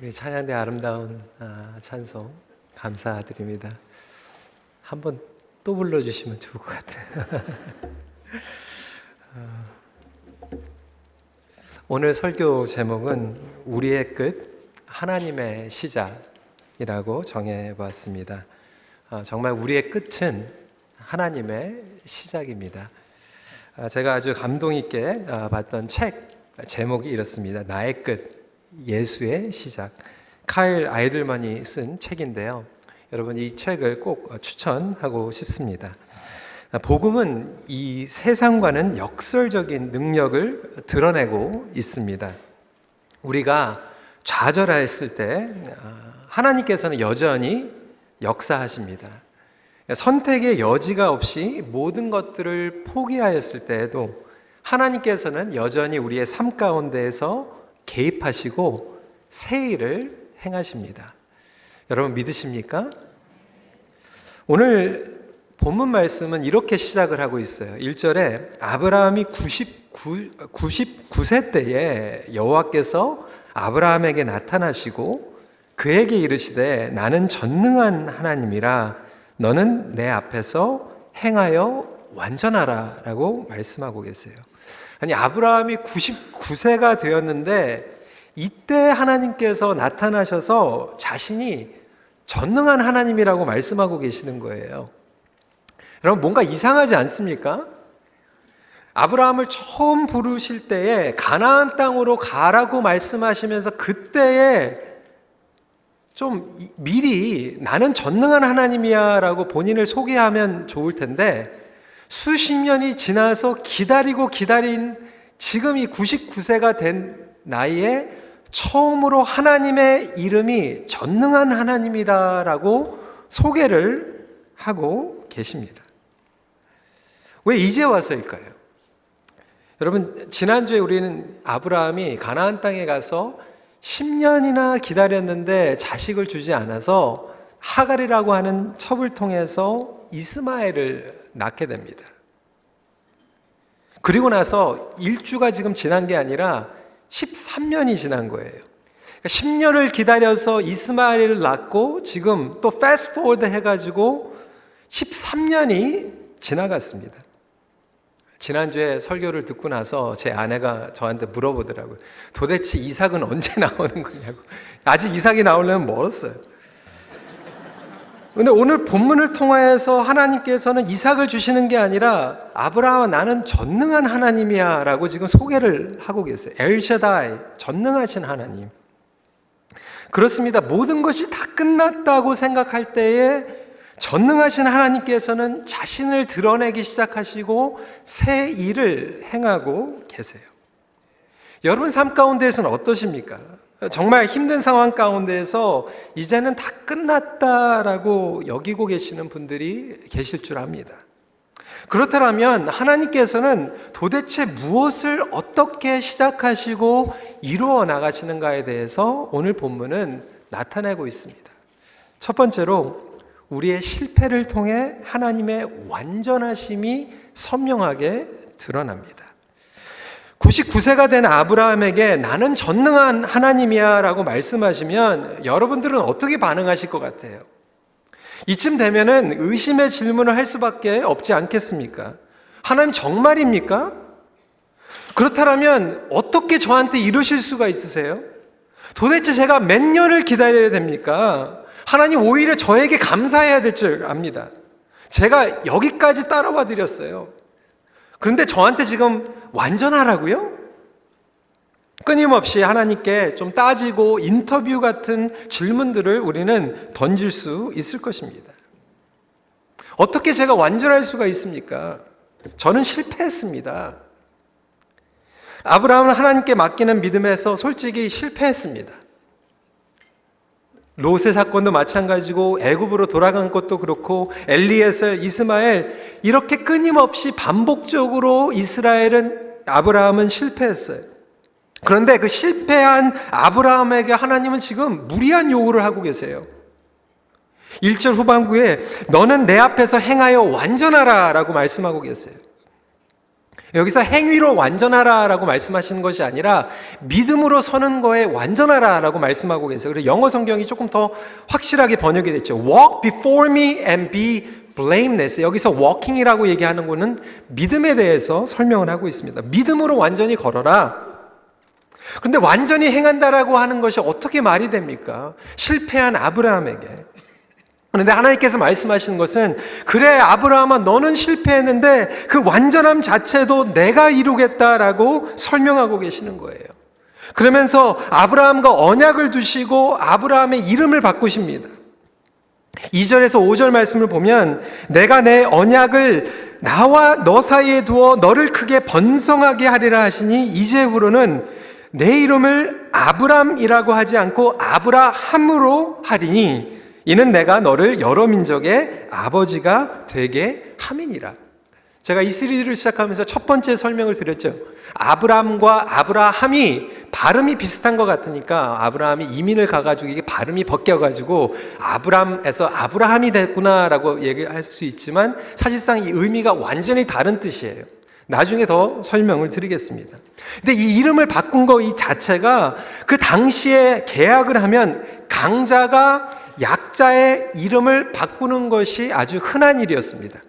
우리 찬양대 아름다운 찬송 감사드립니다. 한번 또 불러주시면 좋을 것 같아요. 오늘 설교 제목은 우리의 끝, 하나님의 시작이라고 정해봤습니다. 정말 우리의 끝은 하나님의 시작입니다. 제가 아주 감동 있게 봤던 책 제목이 이렇습니다. 나의 끝, 예수의 시작. 카일 아이들만이 쓴 책인데요. 여러분 이 책을 꼭 추천하고 싶습니다. 복음은 이 세상과는 역설적인 능력을 드러내고 있습니다. 우리가 좌절했을 때 하나님께서는 여전히 역사하십니다. 선택의 여지가 없이 모든 것들을 포기하였을 때에도 하나님께서는 여전히 우리의 삶 가운데에서 개입하시고 새 일을 행하십니다. 여러분 믿으십니까? 오늘 본문 말씀은 이렇게 시작을 하고 있어요. 1절에 아브라함이 99세 때에 여호와께서 아브라함에게 나타나시고 그에게 이르시되 나는 전능한 하나님이라 너는 내 앞에서 행하여 완전하라 라고 말씀하고 계세요. 아니 아브라함이 99세가 되었는데 이때 하나님께서 나타나셔서 자신이 전능한 하나님이라고 말씀하고 계시는 거예요. 여러분 뭔가 이상하지 않습니까? 아브라함을 처음 부르실 때에 가나안 땅으로 가라고 말씀하시면서 그때에 좀 미리 나는 전능한 하나님이야 라고 본인을 소개하면 좋을 텐데 수십 년이 지나서 기다린 지금 이 99세가 된 나이에 처음으로 하나님의 이름이 전능한 하나님이다라고 소개를 하고 계십니다. 왜 이제 와서일까요? 여러분 지난주에 우리는 아브라함이 가나안 땅에 가서 10년이나 기다렸는데 자식을 주지 않아서 하갈이라고 하는 첩을 통해서 이스마엘을 낳게 됩니다. 그리고 나서 일주가 지금 지난 게 아니라 13년이 지난 거예요. 그러니까 10년을 기다려서 이스마엘을 낳고 지금 또 패스트 포워드 해가지고 13년이 지나갔습니다. 지난주에 설교를 듣고 나서 제 아내가 저한테 물어보더라고요. 도대체 이삭은 언제 나오는 거냐고. 아직 이삭이 나오려면 멀었어요. 근데 오늘 본문을 통해서 하나님께서는 이삭을 주시는 게 아니라 아브라함아 나는 전능한 하나님이야 라고 지금 소개를 하고 계세요. 엘샤다이, 전능하신 하나님. 그렇습니다. 모든 것이 다 끝났다고 생각할 때에 전능하신 하나님께서는 자신을 드러내기 시작하시고 새 일을 행하고 계세요. 여러분 삶 가운데에서는 어떠십니까? 정말 힘든 상황 가운데에서 이제는 다 끝났다라고 여기고 계시는 분들이 계실 줄 압니다. 그렇다면 하나님께서는 도대체 무엇을 어떻게 시작하시고 이루어 나가시는가에 대해서 오늘 본문은 나타내고 있습니다. 첫 번째로 우리의 실패를 통해 하나님의 완전하심이 선명하게 드러납니다. 99세가 된 아브라함에게 나는 전능한 하나님이야 라고 말씀하시면 여러분들은 어떻게 반응하실 것 같아요? 이쯤 되면은 의심의 질문을 할 수밖에 없지 않겠습니까? 하나님 정말입니까? 그렇다면 어떻게 저한테 이러실 수가 있으세요? 도대체 제가 몇 년을 기다려야 됩니까? 하나님 오히려 저에게 감사해야 될 줄 압니다. 제가 여기까지 따라와 드렸어요. 그런데 저한테 지금 완전하라고요? 끊임없이 하나님께 좀 따지고 인터뷰 같은 질문들을 우리는 던질 수 있을 것입니다. 어떻게 제가 완전할 수가 있습니까? 저는 실패했습니다. 아브라함은 하나님께 맡기는 믿음에서 솔직히 실패했습니다. 롯의 사건도 마찬가지고 애굽으로 돌아간 것도 그렇고 엘리에셀, 이스마엘 이렇게 끊임없이 반복적으로 아브라함은 실패했어요. 그런데 그 실패한 아브라함에게 하나님은 지금 무리한 요구를 하고 계세요. 1절 후반부에 너는 내 앞에서 행하여 완전하라 라고 말씀하고 계세요. 여기서 행위로 완전하라라고 말씀하시는 것이 아니라 믿음으로 서는 거에 완전하라라고 말씀하고 계세요. 그래서 영어 성경이 조금 더 확실하게 번역이 됐죠. Walk before me and be blameless. 여기서 walking이라고 얘기하는 거는 믿음에 대해서 설명을 하고 있습니다. 믿음으로 완전히 걸어라. 그런데 완전히 행한다라고 하는 것이 어떻게 말이 됩니까? 실패한 아브라함에게. 그런데 하나님께서 말씀하시는 것은 그래 아브라함아 너는 실패했는데 그 완전함 자체도 내가 이루겠다라고 설명하고 계시는 거예요. 그러면서 아브라함과 언약을 두시고 아브라함의 이름을 바꾸십니다. 2절에서 5절 말씀을 보면 내가 내 언약을 나와 너 사이에 두어 너를 크게 번성하게 하리라 하시니 이제후로는 내 이름을 아브람이라고 하지 않고 아브라함으로 하리니 이는 내가 너를 여러 민족의 아버지가 되게 함이니라. 제가 이 시리즈를 시작하면서 첫 번째 설명을 드렸죠. 아브람과 아브라함이 발음이 비슷한 것 같으니까 아브라함이 이민을 가가지고 이게 발음이 벗겨가지고 아브람에서 아브라함이 됐구나라고 얘기할 수 있지만 사실상 이 의미가 완전히 다른 뜻이에요. 나중에 더 설명을 드리겠습니다. 근데 이 이름을 바꾼 거 이 자체가 그 당시에 계약을 하면 강자가 약자의 이름을 바꾸는 것이 아주 흔한 일이었습니다.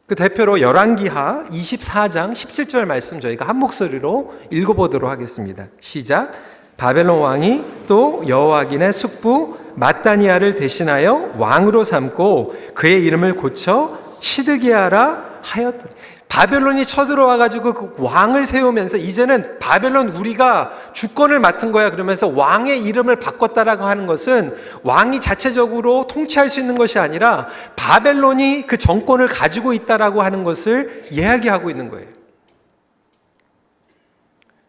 그 대표로 열왕기하 24장 17절 말씀 저희가 한 목소리로 읽어보도록 하겠습니다. 시작. 바벨론 왕이 또 여호와긴의 숙부 마따니아를 대신하여 왕으로 삼고 그의 이름을 고쳐 시드기야라 하였더니 바벨론이 쳐들어와가지고 그 왕을 세우면서 이제는 바벨론 우리가 주권을 맡은 거야 그러면서 왕의 이름을 바꿨다라고 하는 것은 왕이 자체적으로 통치할 수 있는 것이 아니라 바벨론이 그 정권을 가지고 있다라고 하는 것을 이야기하고 있는 거예요.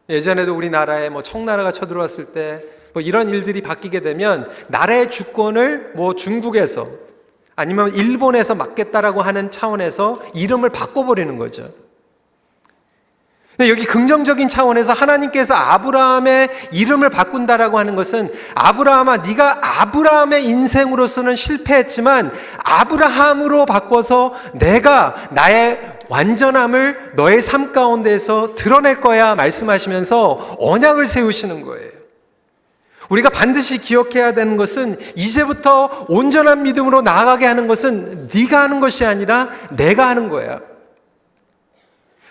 예전에도 우리나라에 뭐 청나라가 쳐들어왔을 때 뭐 이런 일들이 바뀌게 되면 나라의 주권을 뭐 중국에서 아니면 일본에서 맡겠다라고 하는 차원에서 이름을 바꿔버리는 거죠. 근데 여기 긍정적인 차원에서 하나님께서 아브라함의 이름을 바꾼다라고 하는 것은 아브라함아 네가 아브라함의 인생으로서는 실패했지만 아브라함으로 바꿔서 내가 나의 완전함을 너의 삶 가운데에서 드러낼 거야 말씀하시면서 언약을 세우시는 거예요. 우리가 반드시 기억해야 되는 것은 이제부터 온전한 믿음으로 나아가게 하는 것은 네가 하는 것이 아니라 내가 하는 거야.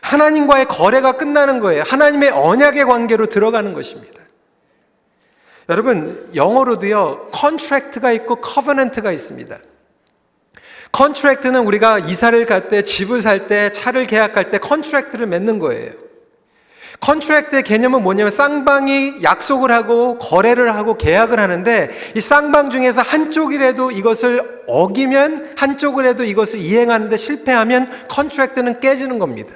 하나님과의 거래가 끝나는 거예요. 하나님의 언약의 관계로 들어가는 것입니다. 여러분 영어로도요 contract가 있고 covenant가 있습니다. contract는 우리가 이사를 갈 때, 집을 살 때, 차를 계약할 때 contract를 맺는 거예요. 컨트랙트의 개념은 뭐냐면 쌍방이 약속을 하고 거래를 하고 계약을 하는데 이 쌍방 중에서 한쪽이라도 이것을 어기면 한쪽이라도 이것을 이행하는데 실패하면 컨트랙트는 깨지는 겁니다.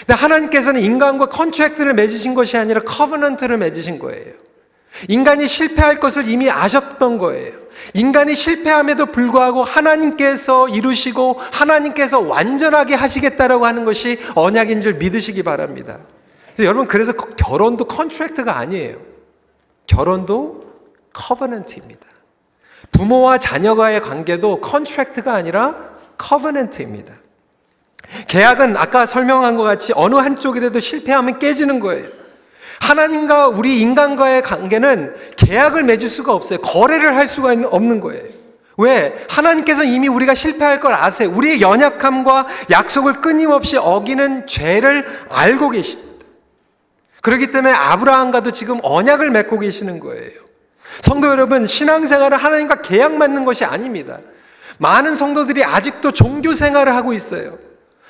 근데 하나님께서는 인간과 컨트랙트를 맺으신 것이 아니라 커버넌트를 맺으신 거예요. 인간이 실패할 것을 이미 아셨던 거예요. 인간이 실패함에도 불구하고 하나님께서 이루시고 하나님께서 완전하게 하시겠다라고 하는 것이 언약인 줄 믿으시기 바랍니다. 여러분 그래서 결혼도 컨트랙트가 아니에요. 결혼도 커버넌트입니다. 부모와 자녀와의 관계도 컨트랙트가 아니라 커버넌트입니다. 계약은 아까 설명한 것 같이 어느 한쪽이라도 실패하면 깨지는 거예요. 하나님과 우리 인간과의 관계는 계약을 맺을 수가 없어요. 거래를 할 수가 없는 거예요. 왜? 하나님께서 이미 우리가 실패할 걸 아세요. 우리의 연약함과 약속을 끊임없이 어기는 죄를 알고 계십니다. 그렇기 때문에 아브라함과도 지금 언약을 맺고 계시는 거예요. 성도 여러분, 신앙생활은 하나님과 계약 맺는 것이 아닙니다. 많은 성도들이 아직도 종교 생활을 하고 있어요.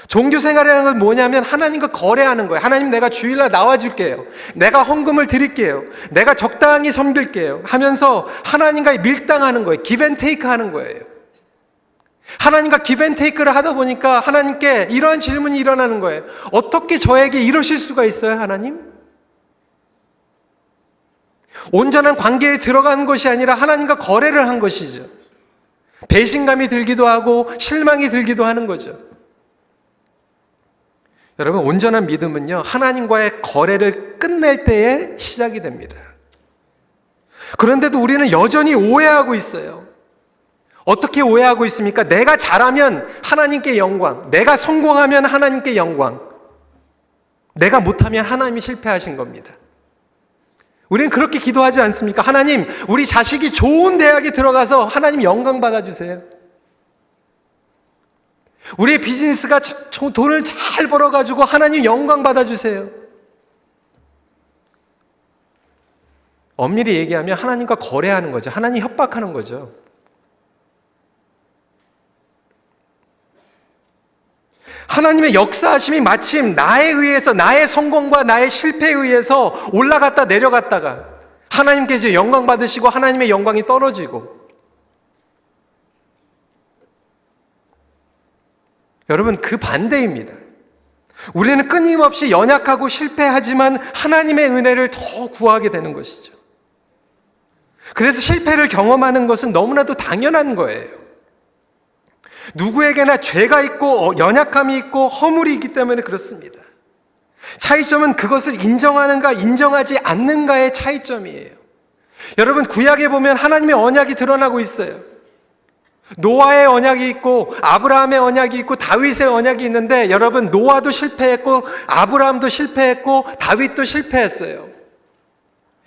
종교 생활이라는 건 뭐냐면 하나님과 거래하는 거예요. 하나님 내가 주일날 나와줄게요. 내가 헌금을 드릴게요. 내가 적당히 섬길게요. 하면서 하나님과 밀당하는 거예요. 기브앤테이크 하는 거예요. 하나님과 기브앤테이크를 하다 보니까 하나님께 이러한 질문이 일어나는 거예요. 어떻게 저에게 이러실 수가 있어요, 하나님? 온전한 관계에 들어간 것이 아니라 하나님과 거래를 한 것이죠. 배신감이 들기도 하고 실망이 들기도 하는 거죠. 여러분, 온전한 믿음은요, 하나님과의 거래를 끝낼 때에 시작이 됩니다. 그런데도 우리는 여전히 오해하고 있어요. 어떻게 오해하고 있습니까? 내가 잘하면 하나님께 영광, 내가 성공하면 하나님께 영광, 내가 못하면 하나님이 실패하신 겁니다. 우리는 그렇게 기도하지 않습니까? 하나님, 우리 자식이 좋은 대학에 들어가서 하나님 영광 받아주세요. 우리의 비즈니스가 돈을 잘 벌어가지고 하나님 영광 받아주세요. 엄밀히 얘기하면 하나님과 거래하는 거죠. 하나님 협박하는 거죠. 하나님의 역사하심이 마침 나에 의해서, 나의 성공과 나의 실패에 의해서 올라갔다 내려갔다가 하나님께서 영광 받으시고 하나님의 영광이 떨어지고, 여러분, 그 반대입니다. 우리는 끊임없이 연약하고 실패하지만 하나님의 은혜를 더 구하게 되는 것이죠. 그래서 실패를 경험하는 것은 너무나도 당연한 거예요. 누구에게나 죄가 있고 연약함이 있고 허물이 있기 때문에 그렇습니다. 차이점은 그것을 인정하는가 인정하지 않는가의 차이점이에요. 여러분, 구약에 보면 하나님의 언약이 드러나고 있어요. 노아의 언약이 있고 아브라함의 언약이 있고 다윗의 언약이 있는데, 여러분, 노아도 실패했고 아브라함도 실패했고 다윗도 실패했어요.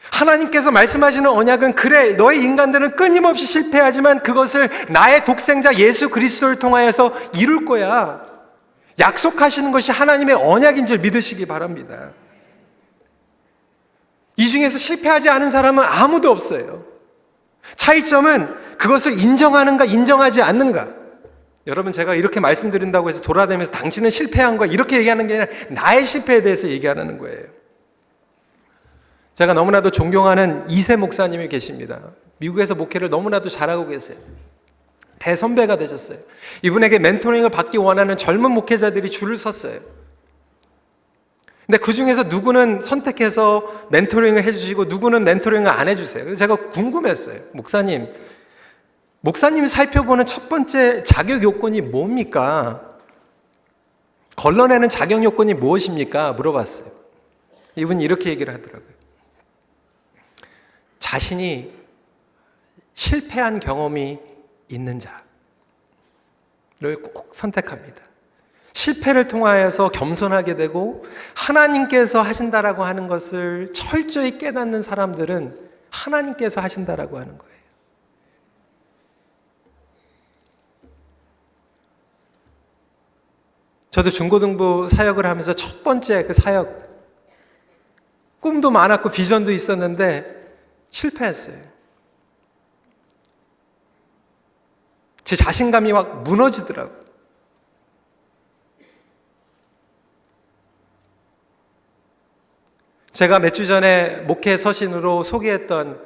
하나님께서 말씀하시는 언약은, 그래, 너희 인간들은 끊임없이 실패하지만 그것을 나의 독생자 예수 그리스도를 통하여서 이룰 거야. 약속하시는 것이 하나님의 언약인 줄 믿으시기 바랍니다. 이 중에서 실패하지 않은 사람은 아무도 없어요. 차이점은 그것을 인정하는가 인정하지 않는가. 여러분, 제가 이렇게 말씀드린다고 해서 돌아다니면서 당신은 실패한 거야 이렇게 얘기하는 게 아니라 나의 실패에 대해서 얘기하는 거예요. 제가 너무나도 존경하는 이세 목사님이 계십니다. 미국에서 목회를 너무나도 잘하고 계세요. 대선배가 되셨어요. 이분에게 멘토링을 받기 원하는 젊은 목회자들이 줄을 섰어요. 근데 그 중에서 누구는 선택해서 멘토링을 해주시고 누구는 멘토링을 안 해주세요. 그래서 제가 궁금했어요. 목사님이 살펴보는 첫 번째 자격 요건이 뭡니까? 걸러내는 자격 요건이 무엇입니까? 물어봤어요. 이분이 이렇게 얘기를 하더라고요. 자신이 실패한 경험이 있는 자를 꼭 선택합니다. 실패를 통하여서 겸손하게 되고 하나님께서 하신다라고 하는 것을 철저히 깨닫는 사람들은 하나님께서 하신다라고 하는 거예요. 저도 중고등부 사역을 하면서 첫 번째 그 사역, 꿈도 많았고 비전도 있었는데 실패했어요. 제 자신감이 막 무너지더라고요. 제가 몇 주 전에 목회 서신으로 소개했던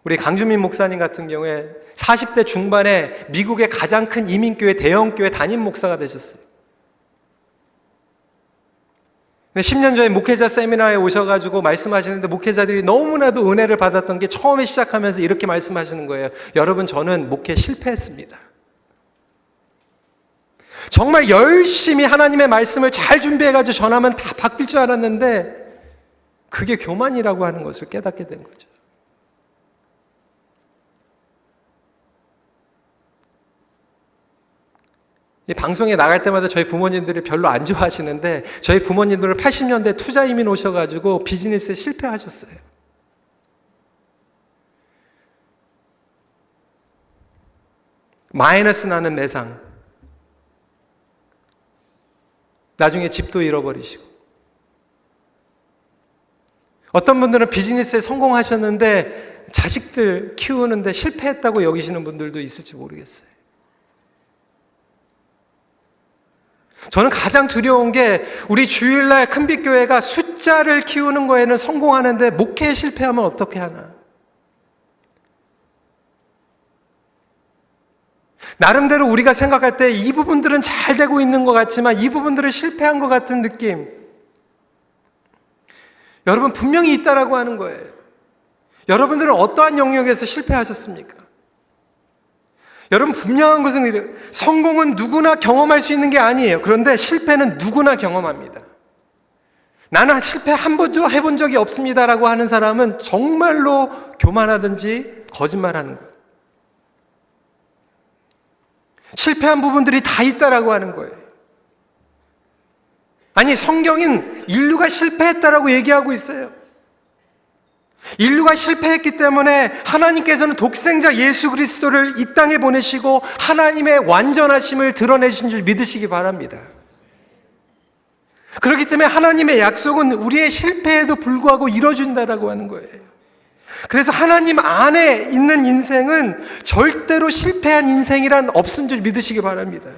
우리 강주민 목사님 같은 경우에 40대 중반에 미국의 가장 큰 이민교회, 대형교회 담임 목사가 되셨어요. 10년 전에 목회자 세미나에 오셔가지고 말씀하시는데 목회자들이 너무나도 은혜를 받았던 게, 처음에 시작하면서 이렇게 말씀하시는 거예요. 여러분, 저는 목회 실패했습니다. 정말 열심히 하나님의 말씀을 잘 준비해가지고 전하면 다 바뀔 줄 알았는데 그게 교만이라고 하는 것을 깨닫게 된 거죠. 이 방송에 나갈 때마다 저희 부모님들이 별로 안 좋아하시는데, 저희 부모님들은 80년대 투자 이민 오셔가지고 비즈니스에 실패하셨어요. 마이너스 나는 매상, 나중에 집도 잃어버리시고, 어떤 분들은 비즈니스에 성공하셨는데 자식들 키우는데 실패했다고 여기시는 분들도 있을지 모르겠어요. 저는 가장 두려운 게, 우리 주일날 큰빛교회가 숫자를 키우는 거에는 성공하는데 목회에 실패하면 어떻게 하나. 나름대로 우리가 생각할 때 이 부분들은 잘 되고 있는 것 같지만 이 부분들은 실패한 것 같은 느낌, 여러분, 분명히 있다라고 하는 거예요. 여러분들은 어떠한 영역에서 실패하셨습니까? 여러분, 분명한 것은 이래요. 성공은 누구나 경험할 수 있는 게 아니에요. 그런데 실패는 누구나 경험합니다. 나는 실패 한 번도 해본 적이 없습니다라고 하는 사람은 정말로 교만하든지 거짓말하는 거예요. 실패한 부분들이 다 있다라고 하는 거예요. 아니, 성경은 인류가 실패했다라고 얘기하고 있어요. 인류가 실패했기 때문에 하나님께서는 독생자 예수 그리스도를 이 땅에 보내시고 하나님의 완전하심을 드러내신 줄 믿으시기 바랍니다. 그렇기 때문에 하나님의 약속은 우리의 실패에도 불구하고 이뤄준다라고 하는 거예요. 그래서 하나님 안에 있는 인생은 절대로 실패한 인생이란 없은 줄 믿으시기 바랍니다.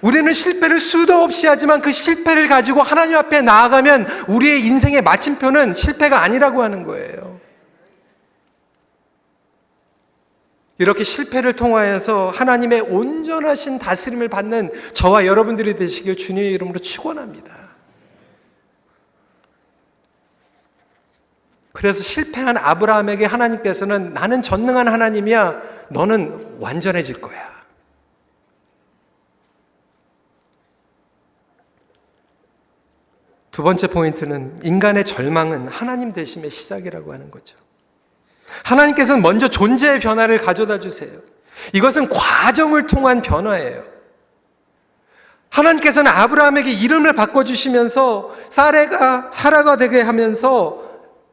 우리는 실패를 수도 없이 하지만 그 실패를 가지고 하나님 앞에 나아가면 우리의 인생의 마침표는 실패가 아니라고 하는 거예요. 이렇게 실패를 통하여서 하나님의 온전하신 다스림을 받는 저와 여러분들이 되시길 주님의 이름으로 축원합니다. 그래서 실패한 아브라함에게 하나님께서는 나는 전능한 하나님이야, 너는 완전해질 거야. 두 번째 포인트는 인간의 절망은 하나님 되심의 시작이라고 하는 거죠. 하나님께서는 먼저 존재의 변화를 가져다 주세요. 이것은 과정을 통한 변화예요. 하나님께서는 아브라함에게 이름을 바꿔주시면서 사라가 되게 하면서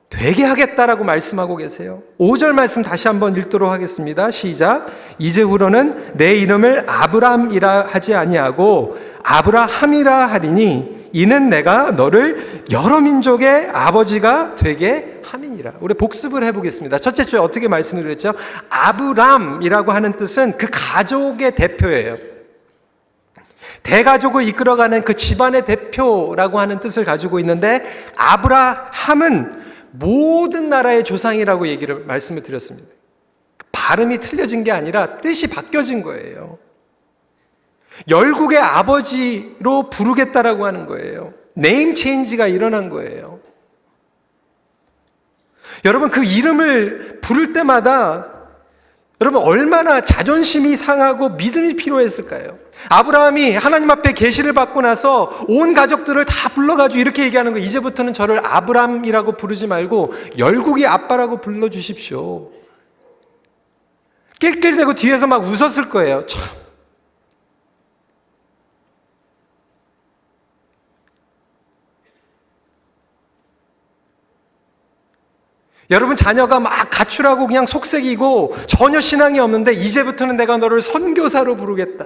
되게 하겠다라고 말씀하고 계세요. 5절 말씀 다시 한번 읽도록 하겠습니다. 시작. 이제후로는 내 이름을 아브람이라 하지 아니하고 아브라함이라 하리니 이는 내가 너를 여러 민족의 아버지가 되게 함이니라. 우리 복습을 해보겠습니다. 첫째 주에 어떻게 말씀을 드렸죠? 아브람이라고 하는 뜻은 그 가족의 대표예요. 대가족을 이끌어가는 그 집안의 대표라고 하는 뜻을 가지고 있는데, 아브라함은 모든 나라의 조상이라고 말씀을 드렸습니다. 발음이 틀려진 게 아니라 뜻이 바뀌어진 거예요. 열국의 아버지로 부르겠다라고 하는 거예요. 네임 체인지가 일어난 거예요. 여러분, 그 이름을 부를 때마다 여러분 얼마나 자존심이 상하고 믿음이 필요했을까요? 아브라함이 하나님 앞에 계시를 받고 나서 온 가족들을 다 불러가지고 이렇게 얘기하는 거예요. 이제부터는 저를 아브람이라고 부르지 말고 열국의 아빠라고 불러주십시오. 낄낄대고 뒤에서 막 웃었을 거예요. 참. 여러분, 자녀가 막 가출하고 그냥 속색이고 전혀 신앙이 없는데 이제부터는 내가 너를 선교사로 부르겠다.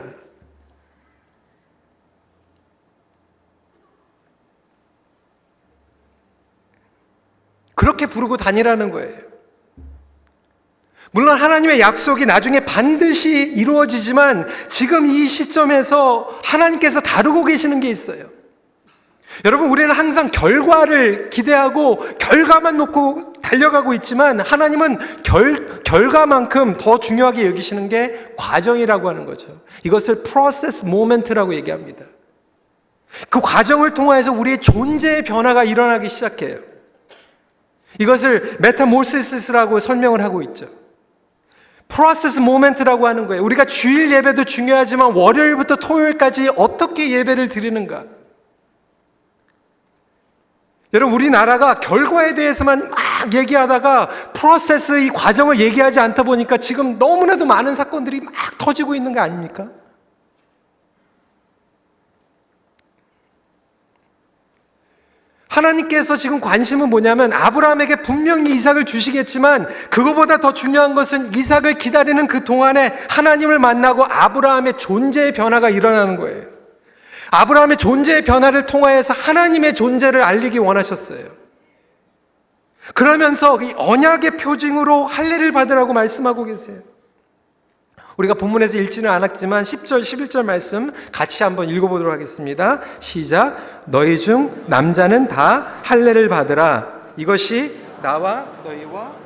그렇게 부르고 다니라는 거예요. 물론 하나님의 약속이 나중에 반드시 이루어지지만 지금 이 시점에서 하나님께서 다루고 계시는 게 있어요. 여러분, 우리는 항상 결과를 기대하고 결과만 놓고 달려가고 있지만 하나님은 결과만큼 더 중요하게 여기시는 게 과정이라고 하는 거죠. 이것을 프로세스 모멘트라고 얘기합니다. 그 과정을 통해서 우리의 존재의 변화가 일어나기 시작해요. 이것을 메타모시스라고 설명을 하고 있죠. 프로세스 모멘트라고 하는 거예요. 우리가 주일 예배도 중요하지만 월요일부터 토요일까지 어떻게 예배를 드리는가. 여러분, 우리나라가 결과에 대해서만 막 얘기하다가 프로세스, 이 과정을 얘기하지 않다 보니까 지금 너무나도 많은 사건들이 막 터지고 있는 거 아닙니까? 하나님께서 지금 관심은 뭐냐면 아브라함에게 분명히 이삭을 주시겠지만 그거보다 더 중요한 것은 이삭을 기다리는 그 동안에 하나님을 만나고 아브라함의 존재의 변화가 일어나는 거예요. 아브라함의 존재의 변화를 통하여서 하나님의 존재를 알리기 원하셨어요. 그러면서 이 언약의 표징으로 할례를 받으라고 말씀하고 계세요. 우리가 본문에서 읽지는 않았지만 10절, 11절 말씀 같이 한번 읽어보도록 하겠습니다. 시작. 너희 중 남자는 다 할례를 받으라. 이것이 나와 너희와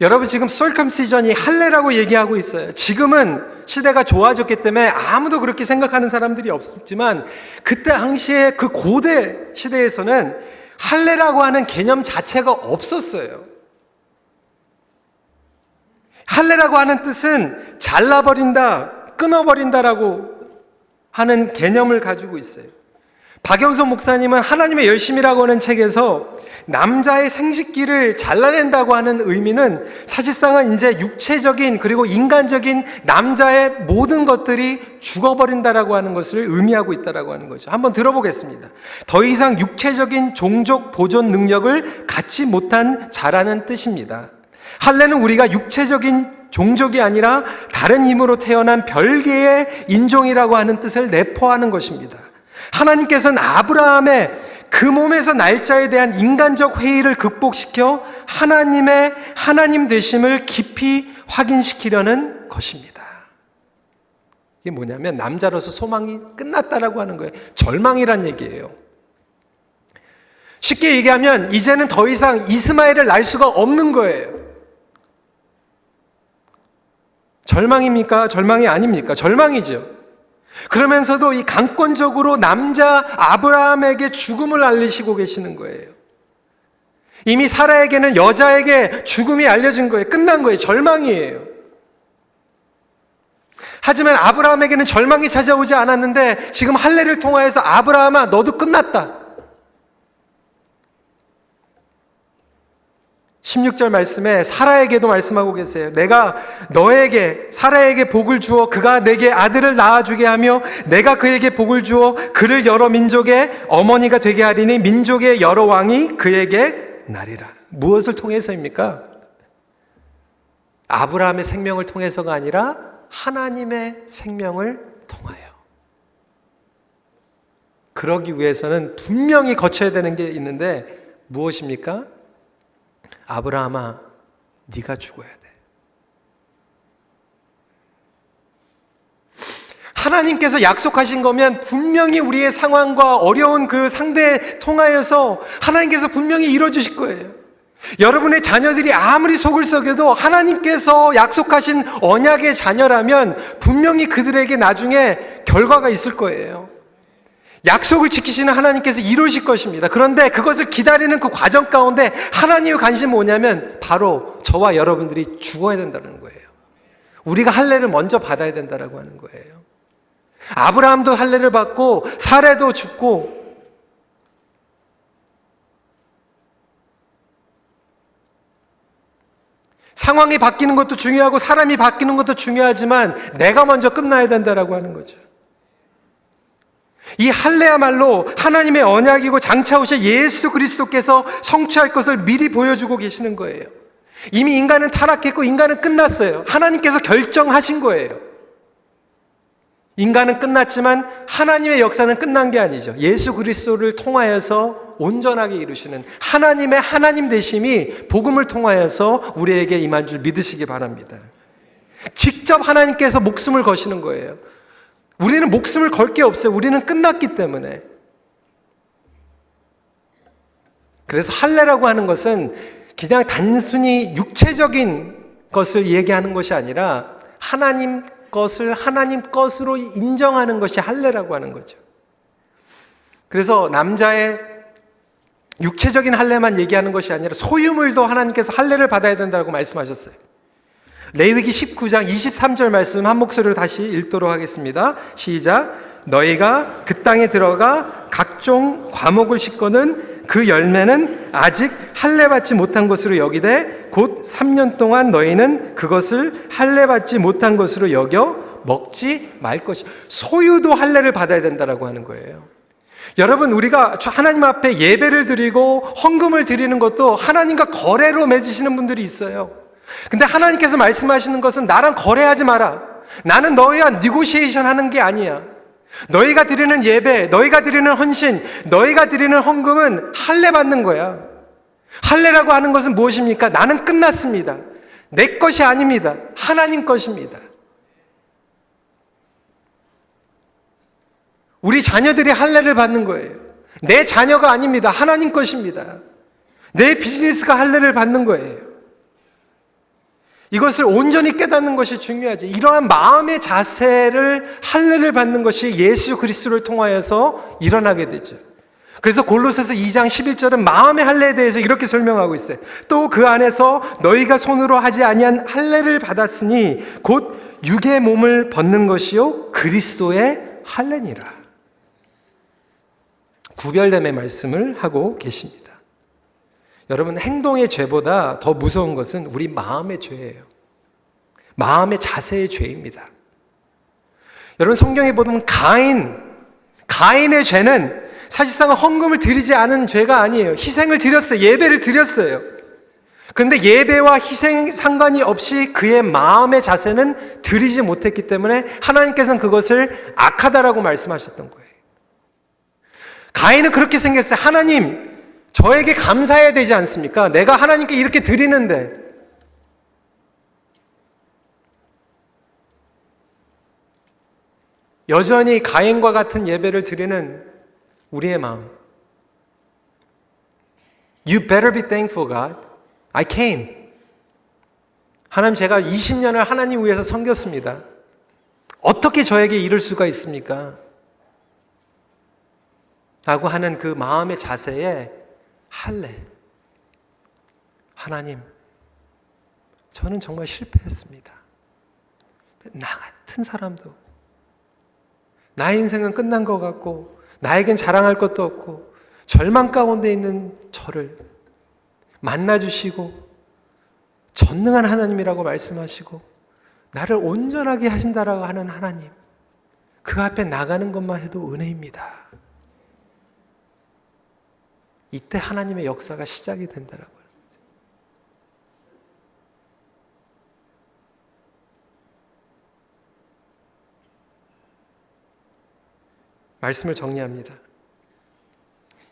여러분, 지금 circumcision이 할례라고 얘기하고 있어요. 지금은 시대가 좋아졌기 때문에 아무도 그렇게 생각하는 사람들이 없지만 그때 당시에 그 고대 시대에서는 할례라고 하는 개념 자체가 없었어요. 할례라고 하는 뜻은 잘라버린다, 끊어버린다라고 하는 개념을 가지고 있어요. 박영선 목사님은 하나님의 열심이라고 하는 책에서 남자의 생식기를 잘라낸다고 하는 의미는 사실상은 이제 육체적인 그리고 인간적인 남자의 모든 것들이 죽어버린다라고 하는 것을 의미하고 있다라고 하는 거죠. 한번 들어보겠습니다. 더 이상 육체적인 종족 보존 능력을 갖지 못한 자라는 뜻입니다. 할례는 우리가 육체적인 종족이 아니라 다른 힘으로 태어난 별개의 인종이라고 하는 뜻을 내포하는 것입니다. 하나님께서는 아브라함의 그 몸에서 날짜에 대한 인간적 회의를 극복시켜 하나님의 하나님 되심을 깊이 확인시키려는 것입니다. 이게 뭐냐면 남자로서 소망이 끝났다라고 하는 거예요. 절망이란 얘기예요. 쉽게 얘기하면 이제는 더 이상 이스마엘을 낳을 수가 없는 거예요. 절망입니까? 절망이 아닙니까? 절망이죠. 그러면서도 이 강권적으로 남자 아브라함에게 죽음을 알리시고 계시는 거예요. 이미 사라에게는 여자에게 죽음이 알려진 거예요. 끝난 거예요. 절망이에요. 하지만 아브라함에게는 절망이 찾아오지 않았는데 지금 할례를 통하여서 아브라함아 너도 끝났다. 16절 말씀에 사라에게도 말씀하고 계세요. 내가 너에게 사라에게 복을 주어 그가 내게 아들을 낳아주게 하며 내가 그에게 복을 주어 그를 여러 민족의 어머니가 되게 하리니 민족의 여러 왕이 그에게 나리라. 무엇을 통해서입니까? 아브라함의 생명을 통해서가 아니라 하나님의 생명을 통하여. 그러기 위해서는 분명히 거쳐야 되는 게 있는데 무엇입니까? 아브라함아, 네가 죽어야 돼. 하나님께서 약속하신 거면 분명히 우리의 상황과 어려운 그 상대에 통하여서 하나님께서 분명히 이뤄주실 거예요. 여러분의 자녀들이 아무리 속을 썩여도 하나님께서 약속하신 언약의 자녀라면 분명히 그들에게 나중에 결과가 있을 거예요. 약속을 지키시는 하나님께서 이루실 것입니다. 그런데 그것을 기다리는 그 과정 가운데 하나님의 관심은 뭐냐면 바로 저와 여러분들이 죽어야 된다는 거예요. 우리가 할례를 먼저 받아야 된다라고 하는 거예요. 아브라함도 할례를 받고 사레도 죽고 상황이 바뀌는 것도 중요하고 사람이 바뀌는 것도 중요하지만 내가 먼저 끝나야 된다라고 하는 거죠. 이 할례야말로 하나님의 언약이고 장차 오실 예수 그리스도께서 성취할 것을 미리 보여주고 계시는 거예요. 이미 인간은 타락했고 인간은 끝났어요. 하나님께서 결정하신 거예요. 인간은 끝났지만 하나님의 역사는 끝난 게 아니죠. 예수 그리스도를 통하여서 온전하게 이루시는 하나님의 하나님 되심이 복음을 통하여서 우리에게 임한 줄 믿으시기 바랍니다. 직접 하나님께서 목숨을 거시는 거예요. 우리는 목숨을 걸 게 없어요. 우리는 끝났기 때문에. 그래서 할례라고 하는 것은 그냥 단순히 육체적인 것을 얘기하는 것이 아니라 하나님 것을 하나님 것으로 인정하는 것이 할례라고 하는 거죠. 그래서 남자의 육체적인 할례만 얘기하는 것이 아니라 소유물도 하나님께서 할례를 받아야 된다고 말씀하셨어요. 레위기 19장 23절 말씀 한 목소리로 다시 읽도록 하겠습니다. 시작. 너희가 그 땅에 들어가 각종 과목을 씻거든 그 열매는 아직 할례 받지 못한 것으로 여기되 곧 3년 동안 너희는 그것을 할례 받지 못한 것으로 여겨 먹지 말 것이. 소유도 할례를 받아야 된다라고 하는 거예요. 여러분, 우리가 하나님 앞에 예배를 드리고 헌금을 드리는 것도 하나님과 거래로 맺으시는 분들이 있어요. 근데 하나님께서 말씀하시는 것은 나랑 거래하지 마라. 나는 너희와 니고시에이션 하는 게 아니야. 너희가 드리는 예배, 너희가 드리는 헌신, 너희가 드리는 헌금은 할례 받는 거야. 할례라고 하는 것은 무엇입니까? 나는 끝났습니다. 내 것이 아닙니다. 하나님 것입니다. 우리 자녀들이 할례를 받는 거예요. 내 자녀가 아닙니다. 하나님 것입니다. 내 비즈니스가 할례를 받는 거예요. 이것을 온전히 깨닫는 것이 중요하지. 이러한 마음의 자세를 할례를 받는 것이 예수 그리스도를 통하여서 일어나게 되죠. 그래서 골로새서 2장 11절은 마음의 할례에 대해서 이렇게 설명하고 있어요. 또 그 안에서 너희가 손으로 하지 아니한 할례를 받았으니 곧 육의 몸을 벗는 것이요 그리스도의 할례니라. 구별됨의 말씀을 하고 계십니다. 여러분, 행동의 죄보다 더 무서운 것은 우리 마음의 죄예요. 마음의 자세의 죄입니다. 여러분, 성경에 보면 가인의 죄는 사실상 헌금을 드리지 않은 죄가 아니에요. 희생을 드렸어요. 예배를 드렸어요. 그런데 예배와 희생 상관이 없이 그의 마음의 자세는 드리지 못했기 때문에 하나님께서는 그것을 악하다라고 말씀하셨던 거예요. 가인은 그렇게 생겼어요. 하나님, 저에게 감사해야 되지 않습니까? 내가 하나님께 이렇게 드리는데. 여전히 가인과 같은 예배를 드리는 우리의 마음. You better be thankful, God. I came. 하나님, 제가 20년을 하나님 위해서 섬겼습니다. 어떻게 저에게 이럴 수가 있습니까? 라고 하는 그 마음의 자세에 할례. 하나님, 저는 정말 실패했습니다. 나 같은 사람도, 나의 인생은 끝난 것 같고 나에겐 자랑할 것도 없고 절망 가운데 있는 저를 만나주시고 전능한 하나님이라고 말씀하시고 나를 온전하게 하신다라고 하는 하나님, 그 앞에 나가는 것만 해도 은혜입니다. 이때 하나님의 역사가 시작이 된다라고요. 말씀을 정리합니다.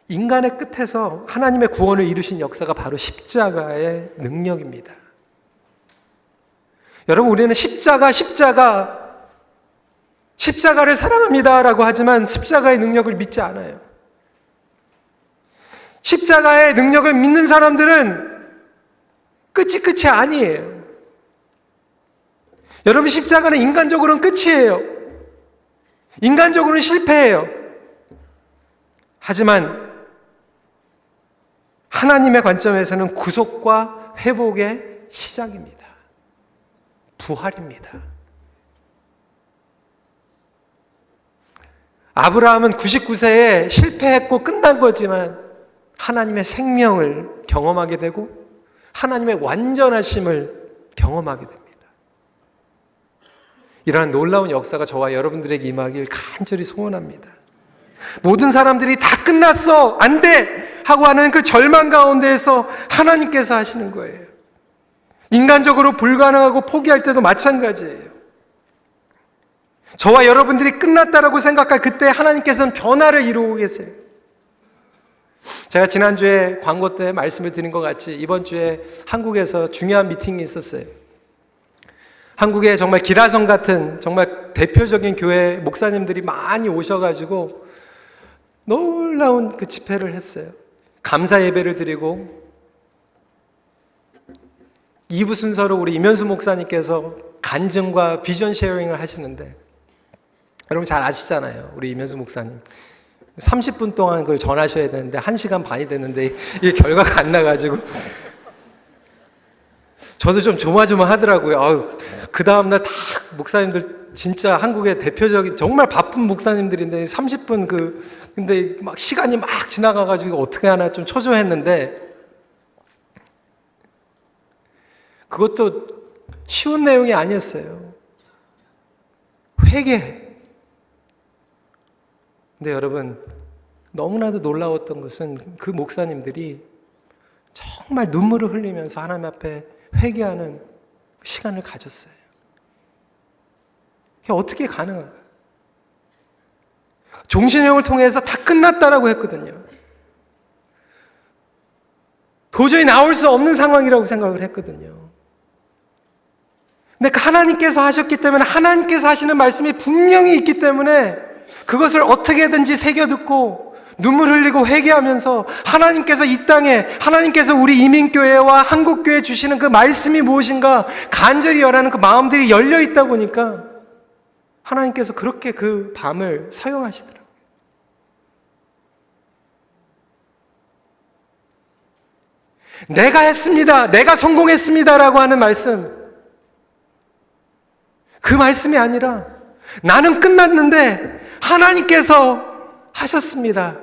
인간의 끝에서 하나님의 구원을 이루신 역사가 바로 십자가의 능력입니다. 여러분, 우리는 십자가를 사랑합니다라고 하지만 십자가의 능력을 믿지 않아요. 십자가의 능력을 믿는 사람들은 끝이 아니에요. 여러분, 십자가는 인간적으로는 끝이에요. 인간적으로는 실패해요. 하지만 하나님의 관점에서는 구속과 회복의 시작입니다. 부활입니다. 아브라함은 99세에 실패했고 끝난 거지만 하나님의 생명을 경험하게 되고 하나님의 완전하심을 경험하게 됩니다. 이러한 놀라운 역사가 저와 여러분들에게 임하길 간절히 소원합니다. 모든 사람들이 다 끝났어, 안 돼! 하고 하는 그 절망 가운데에서 하나님께서 하시는 거예요. 인간적으로 불가능하고 포기할 때도 마찬가지예요. 저와 여러분들이 끝났다라고 생각할 그때 하나님께서는 변화를 이루고 계세요. 제가 지난주에 광고 때 말씀을 드린 것 같이 이번 주에 한국에서 중요한 미팅이 있었어요. 한국에 정말 기라성 같은 정말 대표적인 교회 목사님들이 많이 오셔가지고 놀라운 그 집회를 했어요. 감사 예배를 드리고 2부 순서로 우리 임현수 목사님께서 간증과 비전 쉐어링을 하시는데, 여러분 잘 아시잖아요. 우리 임현수 목사님 30분 동안 그걸 전하셔야 되는데 1시간 반이 됐는데 이게 결과가 안 나가지고 저도 좀 조마조마하더라고요. 그 다음날 다 목사님들 진짜 한국의 대표적인 정말 바쁜 목사님들인데 30분 근데 막 시간이 막 지나가가지고 어떻게 하나 좀 초조했는데, 그것도 쉬운 내용이 아니었어요. 회개. 근데 여러분, 너무나도 놀라웠던 것은 그 목사님들이 정말 눈물을 흘리면서 하나님 앞에 회개하는 시간을 가졌어요. 그게 어떻게 가능한가? 종신형을 통해서 다 끝났다라고 했거든요. 도저히 나올 수 없는 상황이라고 생각을 했거든요. 근데 그 하나님께서 하셨기 때문에, 하나님께서 하시는 말씀이 분명히 있기 때문에 그것을 어떻게든지 새겨듣고 눈물 흘리고 회개하면서 하나님께서 이 땅에, 하나님께서 우리 이민교회와 한국교회에 주시는 그 말씀이 무엇인가 간절히 열하는 그 마음들이 열려 있다 보니까 하나님께서 그렇게 그 밤을 사용하시더라고요. 내가 했습니다, 내가 성공했습니다라고 하는 말씀, 그 말씀이 아니라 나는 끝났는데 하나님께서 하셨습니다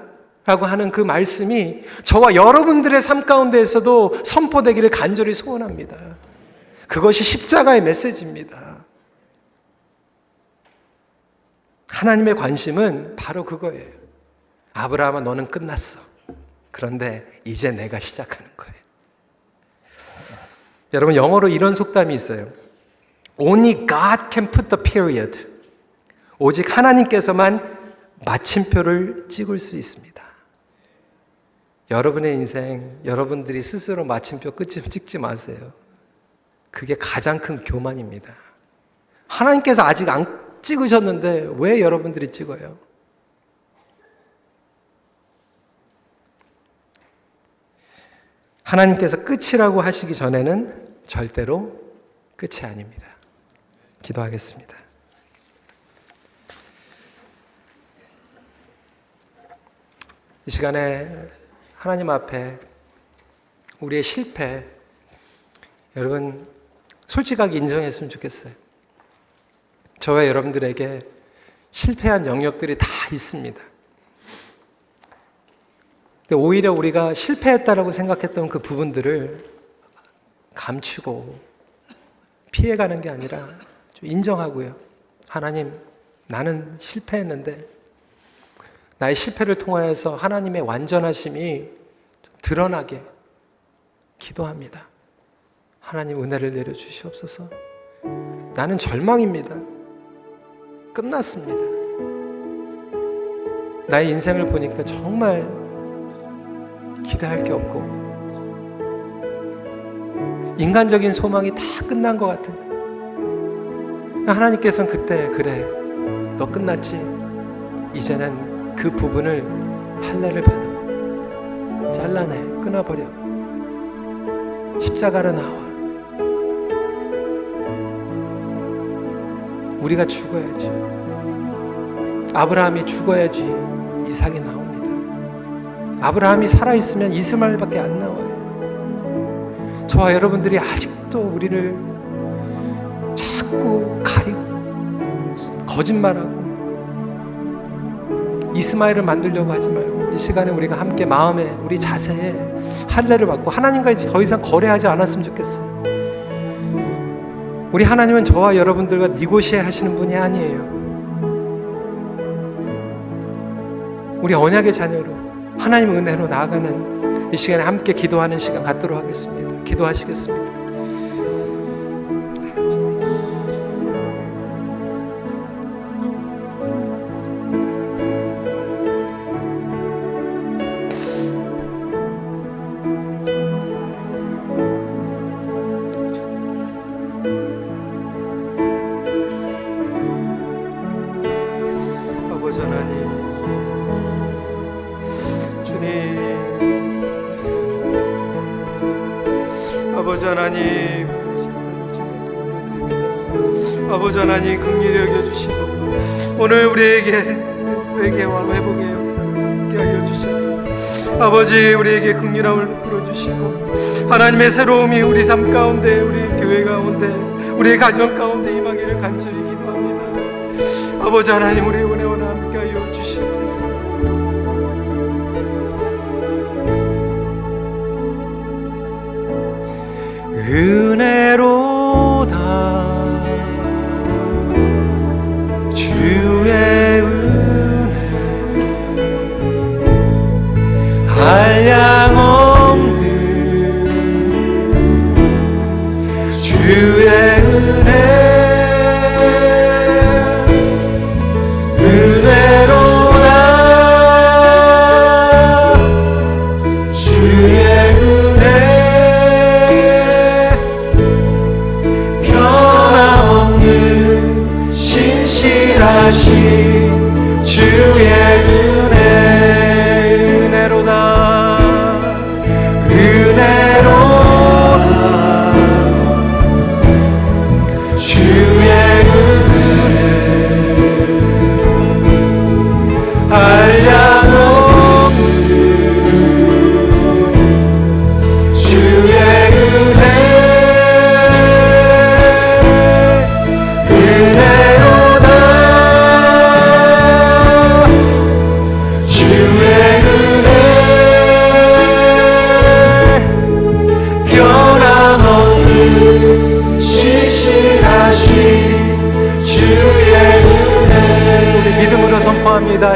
라고 하는 그 말씀이 저와 여러분들의 삶 가운데에서도 선포되기를 간절히 소원합니다. 그것이 십자가의 메시지입니다. 하나님의 관심은 바로 그거예요. 아브라함아, 너는 끝났어. 그런데 이제 내가 시작하는 거예요. 여러분, 영어로 이런 속담이 있어요. Only God can put the period. 오직 하나님께서만 마침표를 찍을 수 있습니다. 여러분의 인생, 여러분들이 스스로 마침표 끝을 찍지 마세요. 그게 가장 큰 교만입니다. 하나님께서 아직 안 찍으셨는데 왜 여러분들이 찍어요? 하나님께서 끝이라고 하시기 전에는 절대로 끝이 아닙니다. 기도하겠습니다. 이 시간에 하나님 앞에 우리의 실패, 여러분 솔직하게 인정했으면 좋겠어요. 저와 여러분들에게 실패한 영역들이 다 있습니다. 근데 오히려 우리가 실패했다라고 생각했던 그 부분들을 감추고 피해가는 게 아니라 좀 인정하고요. 하나님, 나는 실패했는데 나의 실패를 통하여서 하나님의 완전하심이 드러나게 기도합니다. 하나님, 은혜를 내려주시옵소서. 나는 절망입니다. 끝났습니다. 나의 인생을 보니까 정말 기대할 게 없고 인간적인 소망이 다 끝난 것 같은데 하나님께서는 그때, 그래, 너 끝났지? 이제는 그 부분을 할례를 받아 잘라내, 끊어버려. 십자가로 나와. 우리가 죽어야지. 아브라함이 죽어야지 이삭이 나옵니다. 아브라함이 살아있으면 이스마엘밖에 안 나와요. 저와 여러분들이 아직도 우리를 자꾸 가리고 거짓말하고 이스마엘을 만들려고 하지 말고 이 시간에 우리가 함께 마음에, 우리 자세에 할례를 받고 하나님과 이제 더 이상 거래하지 않았으면 좋겠어요. 우리 하나님은 저와 여러분들과 니고시에 하시는 분이 아니에요. 우리 언약의 자녀로 하나님 은혜로 나아가는 이 시간에 함께 기도하는 시간 갖도록 하겠습니다. 기도하시겠습니다. 아버지 하나님, 아버지 하나님, 아버지 하나님, 긍휼히 여겨주시고 오늘 우리에게 회개와 회복의 역사를 함께 하여 주셔서 아버지, 우리에게 긍휼함을 베풀어 주시고 하나님의 새로움이 우리 삶 가운데, 우리 교회 가운데, 우리 가정 가운데 임하기를 간절히 기도합니다. 아버지 하나님, 우리 은혜와 함께 하여 주시옵소서. 은혜로다 주의 은혜 한량없는 주의 은혜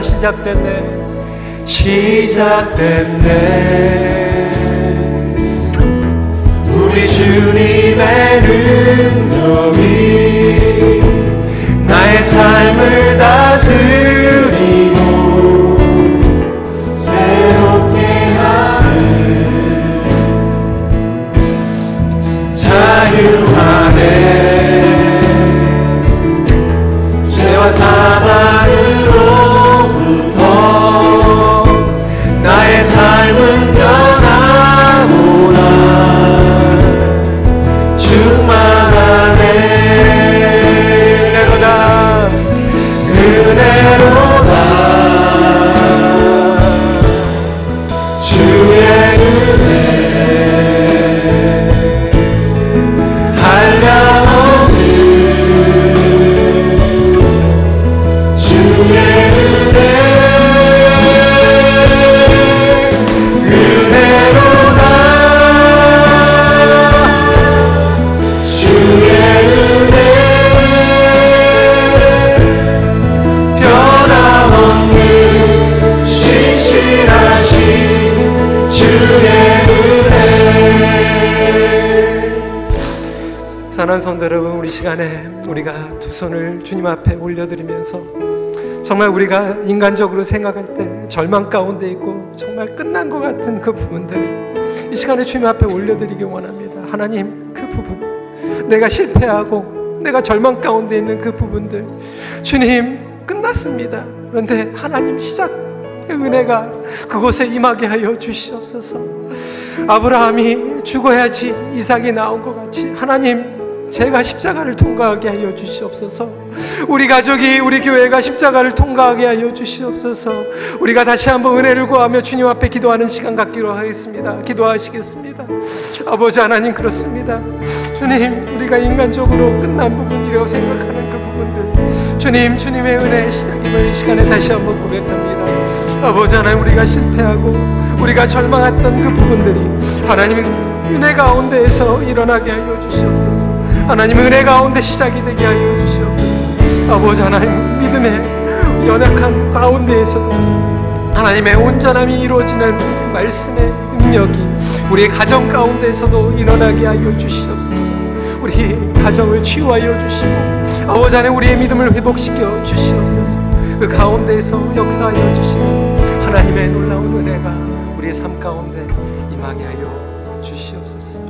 시작됐다 시작됐네 시작됐네. 우리 주님의 능력이 나의 삶을 다스리고 새롭게 하네. 자유하네. 죄와 사망으로부터 나의 삶은 변하구나. 충만하네. 은혜로다 은혜로다. 주의 은혜 한량없는 주의 은혜 은혜로다. 주의 은혜 변함없는 신실하신 주의 은혜. 사랑하는 성도 여러분, 우리 시간에 우리가 두 손을 주님 앞에 올려드리면서 정말 우리가 인간적으로 생각할 때 절망 가운데 있고 정말 끝난 것 같은 그 부분들 이 시간에 주님 앞에 올려드리기 원합니다. 하나님, 그 부분, 내가 실패하고 내가 절망 가운데 있는 그 부분들 주님 끝났습니다. 그런데 하나님 시작의 은혜가 그곳에 임하게 하여 주시옵소서. 아브라함이 죽어야지 이삭이 나온 것 같이 하나님 제가 십자가를 통과하게 하여 주시옵소서. 우리 가족이, 우리 교회가 십자가를 통과하게 하여 주시옵소서. 우리가 다시 한번 은혜를 구하며 주님 앞에 기도하는 시간 갖기로 하겠습니다. 기도하시겠습니다. 아버지 하나님, 그렇습니다. 주님, 우리가 인간적으로 끝난 부분이라고 생각하는 그 부분들 주님, 주님의 은혜의 시작임을 이 시간에 다시 한번 고백합니다. 아버지 하나님, 우리가 실패하고 우리가 절망했던 그 부분들이 하나님 은혜 가운데에서 일어나게 하여 주시옵소서. 하나님 은혜 가운데 시작이 되게 하여 주시옵소서. 아버지 하나님, 믿음의 연약한 가운데에서도 하나님의 온전함이 이루어지는 말씀의 능력이 우리의 가정 가운데에서도 일어나게 하여 주시옵소서. 우리 가정을 치유하여 주시고 아버지 하나님 우리의 믿음을 회복시켜 주시옵소서. 그 가운데에서 역사하여 주시고 하나님의 놀라운 은혜가 우리의 삶 가운데 임하게 하여 주시옵소서.